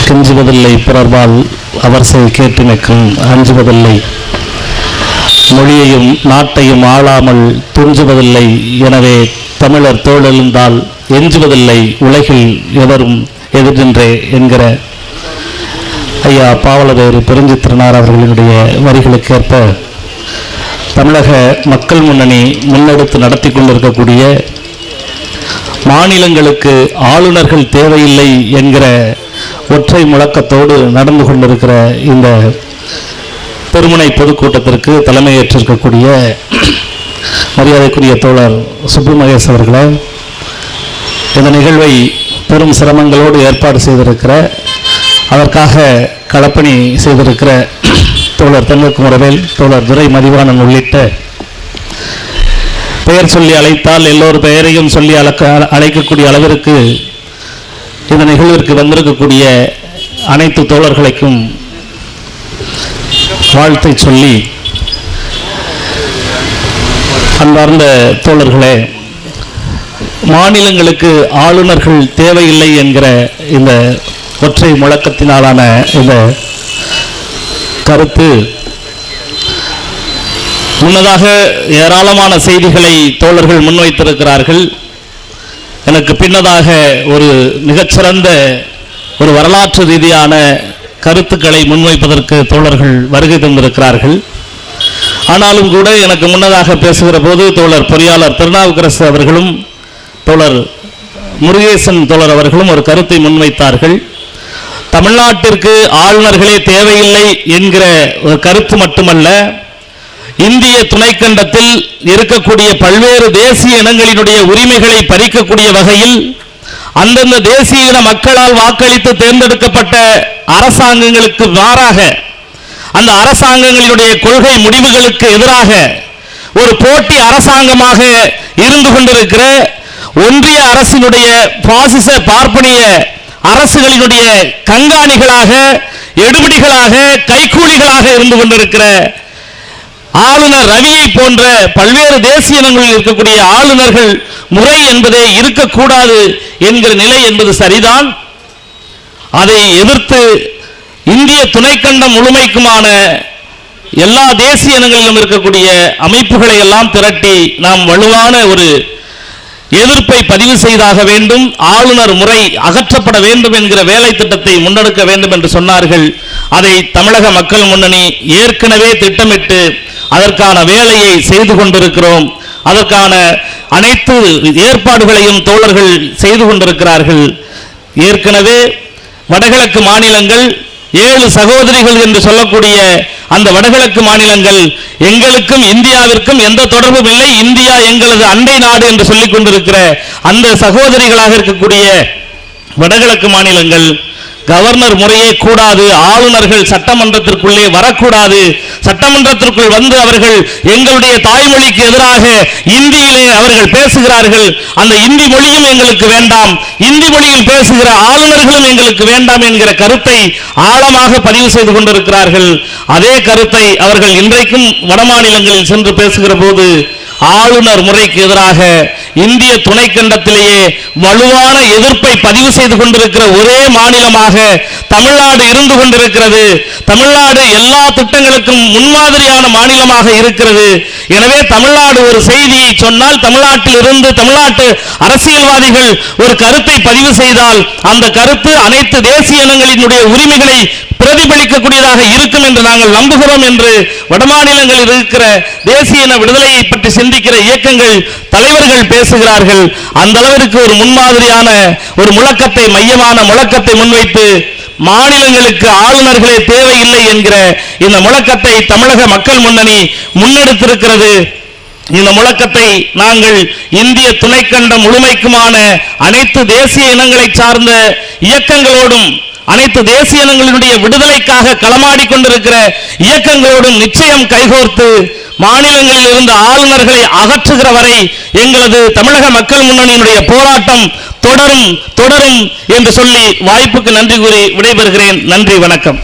கெஞ்சுவதில்லை பிறர்பால் அவர் செய் கேட்டு நிற்கும் அஞ்சுவதில்லை, மொழியையும் நாட்டையும் ஆளாமல் துஞ்சுவதில்லை. எனவே தமிழர் தோழெழுந்தால் எஞ்சுவதில்லை உலகில் எவரும் எதிர்நின்றே என்கிற ஐயா பாவலவேறு பெருஞ்சித்திரனார் அவர்களினுடைய வரிகளுக்கேற்ப தமிழக மக்கள் முன்னணி முன்னெடுத்து நடத்தி கொண்டிருக்கக்கூடிய மாநிலங்களுக்கு ஆளுநர்கள் தேவையில்லை என்கிற ஒற்றை முழக்கத்தோடு நடந்து கொண்டிருக்கிற இந்த பெருமுனை பொதுக்கூட்டத்திற்கு தலைமையேற்றிருக்கக்கூடிய மரியாதைக்குரிய தோழர் சுப்பு மகேஷ் அவர்களே, இந்த நிகழ்வை பெரும் சிரமங்களோடு ஏற்பாடு செய்திருக்கிற, அதற்காக களப்பணி செய்திருக்கிற தோழர் தங்கக்குமரவேல், தோழர் துரை மதிவாணன் உள்ளிட்ட பெயர் சொல்லி அழைத்தால் எல்லோரு பெயரையும் சொல்லி அழைக்கக்கூடிய அளவிற்கு இந்த நிகழ்விற்கு வந்திருக்கக்கூடிய அனைத்து தோழர்களுக்கும் வாழ்த்தை சொல்லி, அன்பார்ந்த தோழர்களே, மாநிலங்களுக்கு ஆளுநர்கள் தேவையில்லை என்கிற இந்த ஒற்றை முழக்கத்தினாலான இந்த கருத்து முன்னதாக ஏராளமான செய்திகளை தோழர்கள் முன்வைத்திருக்கிறார்கள். எனக்கு பின்னதாக ஒரு மிகச்சிறந்த ஒரு வரலாற்று ரீதியான கருத்துக்களை முன்வைப்பதற்கு தோழர்கள் வருகை தந்திருக்கிறார்கள். ஆனாலும் கூட எனக்கு முன்னதாக பேசுகிற போது தோழர் பொறியாளர் திருநாவுக்கரசு அவர்களும் தோழர் முருகேசன் தோழர் அவர்களும் ஒரு கருத்தை முன்வைத்தார்கள். தமிழ்நாட்டிற்கு ஆளுநர்களே தேவையில்லை என்கிற ஒரு கருத்து மட்டுமல்ல, இந்திய துணைக்கண்டத்தில் இருக்கக்கூடிய பல்வேறு தேசிய இனங்களினுடைய உரிமைகளை பறிக்கக்கூடிய வகையில் அந்தந்த தேசிய இன மக்களால் வாக்களித்து தேர்ந்தெடுக்கப்பட்ட அரசாங்கங்களுக்கு மாறாக அந்த அரசாங்கங்களினுடைய கொள்கை முடிவுகளுக்கு எதிராக ஒரு போட்டி அரசாங்கமாக இருந்து கொண்டிருக்கிற ஒன்றிய அரசினுடைய பாசிச பார்ப்பனிய அரசுகளினுடைய கண்காணிகளாக, எடுபிடிகளாக, கைகூலிகளாக இருந்து கொண்டிருக்கிற ஆளுநர் ரவியை போன்ற பல்வேறு தேசிய இனங்களில் இருக்கக்கூடிய ஆளுநர்கள் முறை என்பதே இருக்கக்கூடாது என்கிற நிலை என்பது சரிதான். அதை எதிர்த்து இந்திய துணைக்கண்டம் முழுமைக்குமான எல்லா தேசிய இனங்களிலும் இருக்கக்கூடிய அமைப்புகளை எல்லாம் திரட்டி நாம் வலுவான ஒரு எதிர்ப்பை பதிவு செய்தாக வேண்டும். ஆளுநர் முறை அகற்றப்பட வேண்டும் என்கிற வேலை திட்டத்தை முன்னெடுக்க வேண்டும் என்று சொன்னார்கள். அதை தமிழக மக்கள் முன்னணி ஏற்கனவே திட்டமிட்டு அதற்கான வேலையை செய்து கொண்டிருக்கிறோம். அதற்கான அனைத்து ஏற்பாடுகளையும் தோழர்கள் செய்து கொண்டிருக்கிறார்கள். ஏற்கனவே வடகிழக்கு மாநிலங்கள் 7 சகோதரிகள் என்று சொல்லக்கூடிய அந்த வடகிழக்கு மாநிலங்கள் எங்களுக்கும் இந்தியாவிற்கும் எந்த தொடர்பும் இல்லை, இந்தியா எங்களது அண்டை நாடு என்று சொல்லிக் கொண்டிருக்கிற அந்த சகோதரிகளாக இருக்கக்கூடிய வடகிழக்கு மாநிலங்கள் கவர்னர் முறையே கூடாது, ஆளுநர்கள் சட்டமன்றத்திற்குள்ளே வரக்கூடாது, சட்டமன்றத்திற்குள் வந்து அவர்கள் எங்களுடைய தாய்மொழிக்கு எதிராக இந்தியிலே அவர்கள் பேசுகிறார்கள், அந்த இந்தி மொழியும் எங்களுக்கு வேண்டாம், இந்தி மொழியில் பேசுகிற ஆளுநர்களும் எங்களுக்கு வேண்டாம் என்கிற கருத்தை ஆழமாக பதிவு செய்து கொண்டிருக்கிறார்கள். அதே கருத்தை அவர்கள் இன்றைக்கும் வடமாநிலங்களில் சென்று பேசுகிற போது ஆளுநர் முறைக்கு எதிராக இந்திய துணைக்கண்டத்திலேயே வலுவான எதிர்ப்பை பதிவு செய்து கொண்டிருக்கிற ஒரே மாநிலமாக தமிழ்நாடு இருந்து கொண்டிருக்கிறது. தமிழ்நாடு எல்லா திட்டங்களுக்கும் முன்மாதிரியான மாநிலமாக இருக்கிறது. எனவே தமிழ்நாடு ஒரு செய்தியை சொன்னால், தமிழ்நாட்டில் இருந்து தமிழ்நாட்டு அரசியல்வாதிகள் ஒரு கருத்தை பதிவு செய்தால் அந்த கருத்து அனைத்து தேசிய இனங்களினுடைய உரிமைகளை பிரதிபலிக்கக்கூடியதாக இருக்கும் என்று நாங்கள் நம்புகிறோம் என்று வடமாநிலங்களில் இருக்கிற தேசிய இன விடுதலையை பற்றி சிந்திக்கிற இயக்கங்கள் தலைவர்கள் பேசுகிறார்கள். அந்த அளவிற்கு ஒரு முன்மாதிரியான ஒரு முழக்கத்தை, மையமான முழக்கத்தை முன்வைத்து மாநிலங்களுக்கு ஆளுநர்களே தேவையில்லை என்கிற இந்த முழக்கத்தை தமிழக மக்கள் முன்னணி முன்னெடுத்திருக்கிறது. இந்த முழக்கத்தை நாங்கள் இந்திய துணைக்கண்டம் முழுமைக்குமான அனைத்து தேசிய இனங்களை சார்ந்த இயக்கங்களோடும் அனைத்து தேசிய இனங்களினுடைய விடுதலைக்காக களமாடி கொண்டிருக்கிற இயக்கங்களோடும் நிச்சயம் கைகோர்த்து மாநிலங்களில் இருந்த ஆளுநர்களை அகற்றுகிற வரை எங்களது தமிழக மக்கள் முன்னணியினுடைய போராட்டம் தொடரும் என்று சொல்லி வாய்ப்புக்கு நன்றி கூறி விடைபெறுகிறேன். நன்றி, வணக்கம்.